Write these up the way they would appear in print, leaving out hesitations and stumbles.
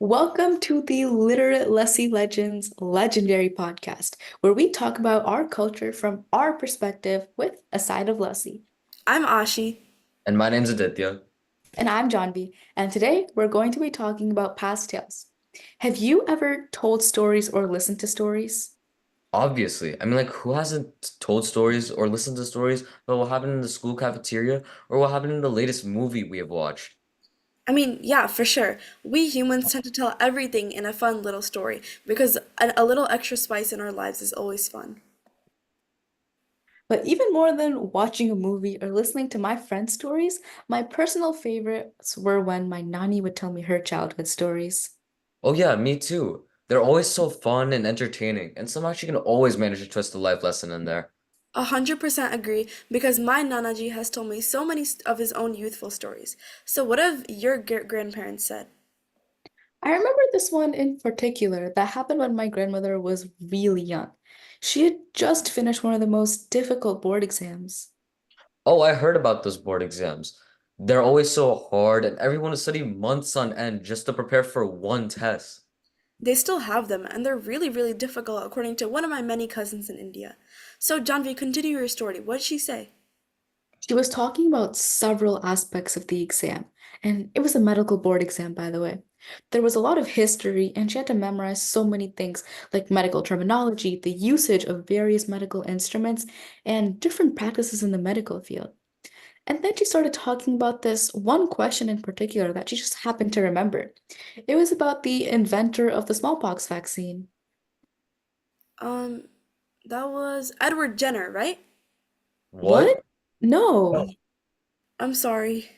Welcome to the Literate Lassi Legends legendary podcast, where we talk about our culture from our perspective with a side of Lassi. I'm Ashi. And my name's Aditya. And I'm Janvi, and today we're going to be talking about past tales. Have you ever told stories or listened to stories? Obviously, who hasn't told stories or listened to stories about what happened in the school cafeteria or what happened in the latest movie we have watched? Yeah, for sure. We humans tend to tell everything in a fun little story because a little extra spice in our lives is always fun. But even more than watching a movie or listening to my friends' stories, my personal favorites were when my nanny would tell me her childhood stories. Oh yeah, me too. They're always so fun and entertaining, and somehow she can always manage to twist a life lesson in there. 100% agree because my Nanaji has told me so many of his own youthful stories. So, what have your grandparents said? I remember this one in particular that happened when my grandmother was really young. She had just finished one of the most difficult board exams. Oh, I heard about those board exams. They're always so hard, and everyone is studying months on end just to prepare for one test. They still have them, and they're really, really difficult, according to one of my many cousins in India. So, Janvi, continue your story. What did she say? She was talking about several aspects of the exam, and it was a medical board exam, by the way. There was a lot of history, and she had to memorize so many things like medical terminology, the usage of various medical instruments, and different practices in the medical field. And then she started talking about this one question in particular that she just happened to remember. It was about the inventor of the smallpox vaccine. Um, that was Edward Jenner, right? What? What? No. I'm sorry.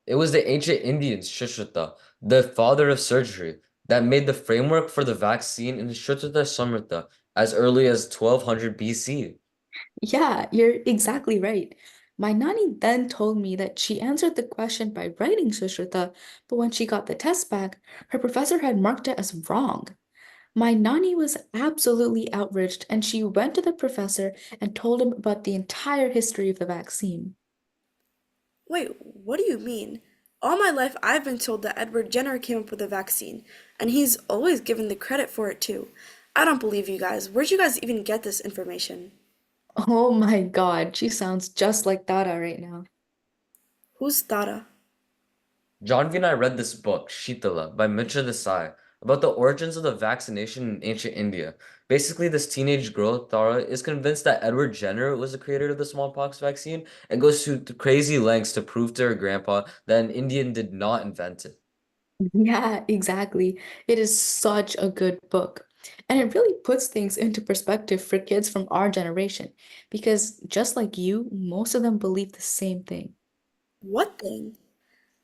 It was the ancient Indians, Shishruta, the father of surgery, that made the framework for the vaccine in Shruta Samrita as early as 1200 BC. Yeah, you're exactly right. My nanny then told me that she answered the question by writing Sushruta, but when she got the test back, her professor had marked it as wrong. My nanny was absolutely outraged, and she went to the professor and told him about the entire history of the vaccine. Wait, what do you mean? All my life I've been told that Edward Jenner came up with the vaccine, and he's always given the credit for it too. I don't believe you guys. Where'd you guys even get this information? Oh my God, she sounds just like Dada right now. Who's Tara? Janvi and I read this book, Shitala, by Mitra Desai, about the origins of the vaccination in ancient India. Basically, this teenage girl, Tara, is convinced that Edward Jenner was the creator of the smallpox vaccine and goes to crazy lengths to prove to her grandpa that an Indian did not invent it. Yeah, exactly. It is such a good book. And it really puts things into perspective for kids from our generation, because just like you, most of them believe the same thing. What thing?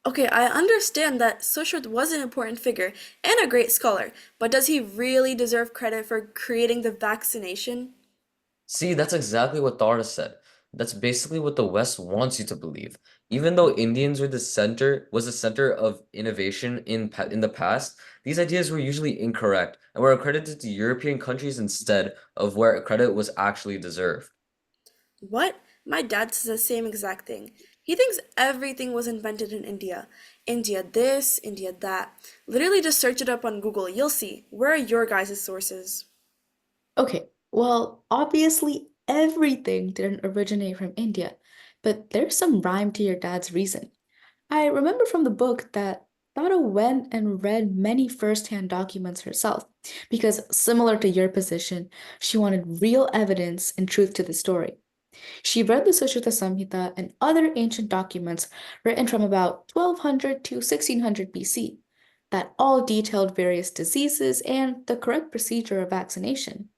Okay, I understand that Sushruth was an important figure and a great scholar, but does he really deserve credit for creating the vaccination? See, that's exactly what Tara said. That's basically what the West wants you to believe. Even though Indians were the center of innovation in the past, these ideas were usually incorrect and were accredited to European countries instead of where credit was actually deserved. What? My dad says the same exact thing. He thinks everything was invented in India. India this, India that. Literally just search it up on Google. You'll see. Where are your guys' sources? Okay, well, obviously everything didn't originate from India, but there's some rhyme to your dad's reason. I remember from the book that Tara went and read many first-hand documents herself, because similar to your position, she wanted real evidence and truth to the story. She read the Sushruta Samhita and other ancient documents written from about 1200 to 1600 BC that all detailed various diseases and the correct procedure of vaccination.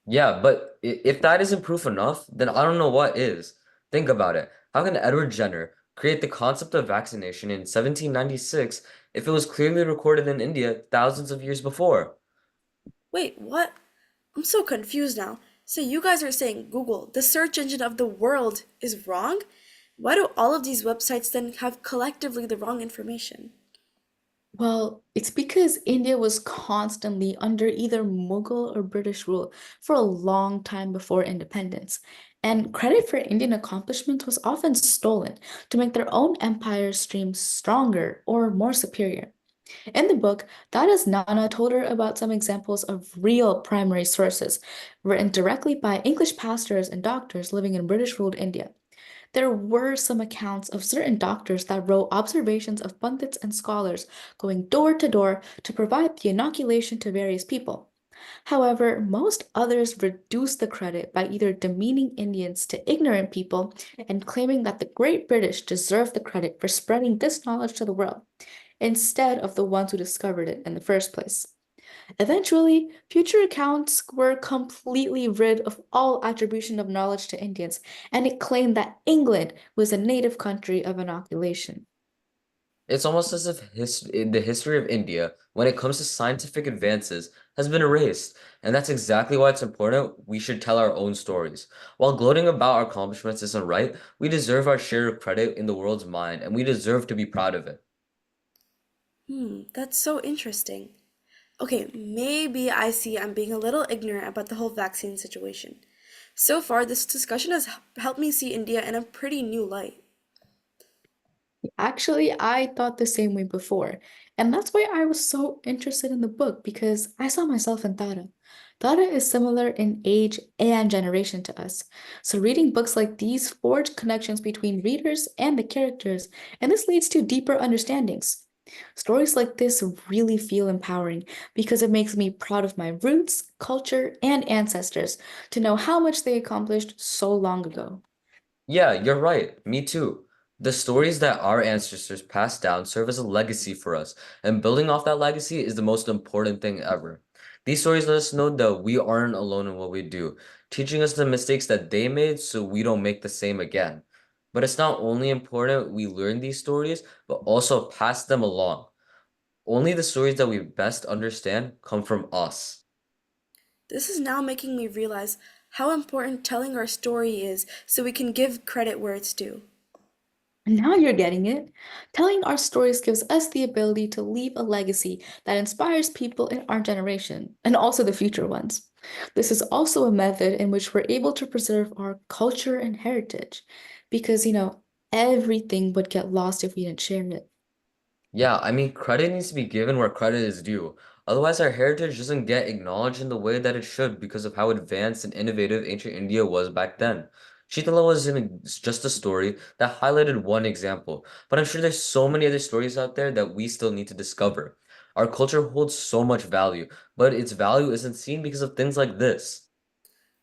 Yeah, but if that isn't proof enough, then I don't know what is. Think about it. How can Edward Jenner create the concept of vaccination in 1796 if it was clearly recorded in India thousands of years before? Wait, what? I'm so confused now. So you guys are saying Google, the search engine of the world, is wrong? Why do all of these websites then have collectively the wrong information? Well, it's because India was constantly under either Mughal or British rule for a long time before independence. And credit for Indian accomplishments was often stolen to make their own empires seem stronger or more superior. In the book, Dada's Nana told her about some examples of real primary sources written directly by English pastors and doctors living in British ruled India. There were some accounts of certain doctors that wrote observations of pundits and scholars going door to door to provide the inoculation to various people. However, most others reduced the credit by either demeaning Indians to ignorant people and claiming that the Great British deserved the credit for spreading this knowledge to the world, instead of the ones who discovered it in the first place. Eventually, future accounts were completely rid of all attribution of knowledge to Indians, and it claimed that England was a native country of inoculation. It's almost as if the history of India, when it comes to scientific advances, has been erased. And that's exactly why it's important we should tell our own stories. While gloating about our accomplishments isn't right, we deserve our share of credit in the world's mind, and we deserve to be proud of it. That's so interesting. Okay, maybe I see I'm being a little ignorant about the whole vaccine situation. So far, this discussion has helped me see India in a pretty new light. Actually, I thought the same way before, and that's why I was so interested in the book because I saw myself in Tara. Tara is similar in age and generation to us, so reading books like these forge connections between readers and the characters, and this leads to deeper understandings. Stories like this really feel empowering because it makes me proud of my roots, culture, and ancestors to know how much they accomplished so long ago. Yeah, you're right. Me too. The stories that our ancestors passed down serve as a legacy for us, and building off that legacy is the most important thing ever. These stories let us know that we aren't alone in what we do, teaching us the mistakes that they made so we don't make the same again. But it's not only important we learn these stories, but also pass them along. Only the stories that we best understand come from us. This is now making me realize how important telling our story is so we can give credit where it's due. Now you're getting it. Telling our stories gives us the ability to leave a legacy that inspires people in our generation and also the future ones. This is also a method in which we're able to preserve our culture and heritage because, everything would get lost if we didn't share it. Yeah, I mean, credit needs to be given where credit is due. Otherwise, our heritage doesn't get acknowledged in the way that it should because of how advanced and innovative ancient India was back then. Shitala was just a story that highlighted one example, but I'm sure there's so many other stories out there that we still need to discover. Our culture holds so much value, but its value isn't seen because of things like this.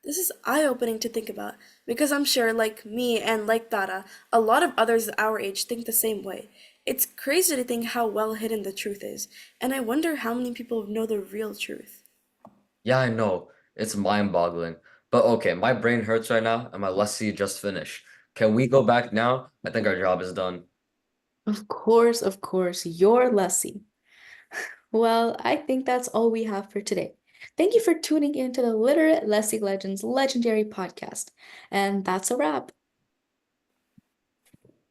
This is eye-opening to think about because I'm sure, like me and like Dara, a lot of others our age think the same way. It's crazy to think how well hidden the truth is, and I wonder how many people know the real truth. Yeah, I know. It's mind-boggling. But okay, my brain hurts right now and my Lassi just finished. Can we go back now? I think our job is done. Of course, you're Lassie. Well, I think that's all we have for today. Thank you for tuning in to the Literate Lassie Legends Legendary Podcast. And that's a wrap.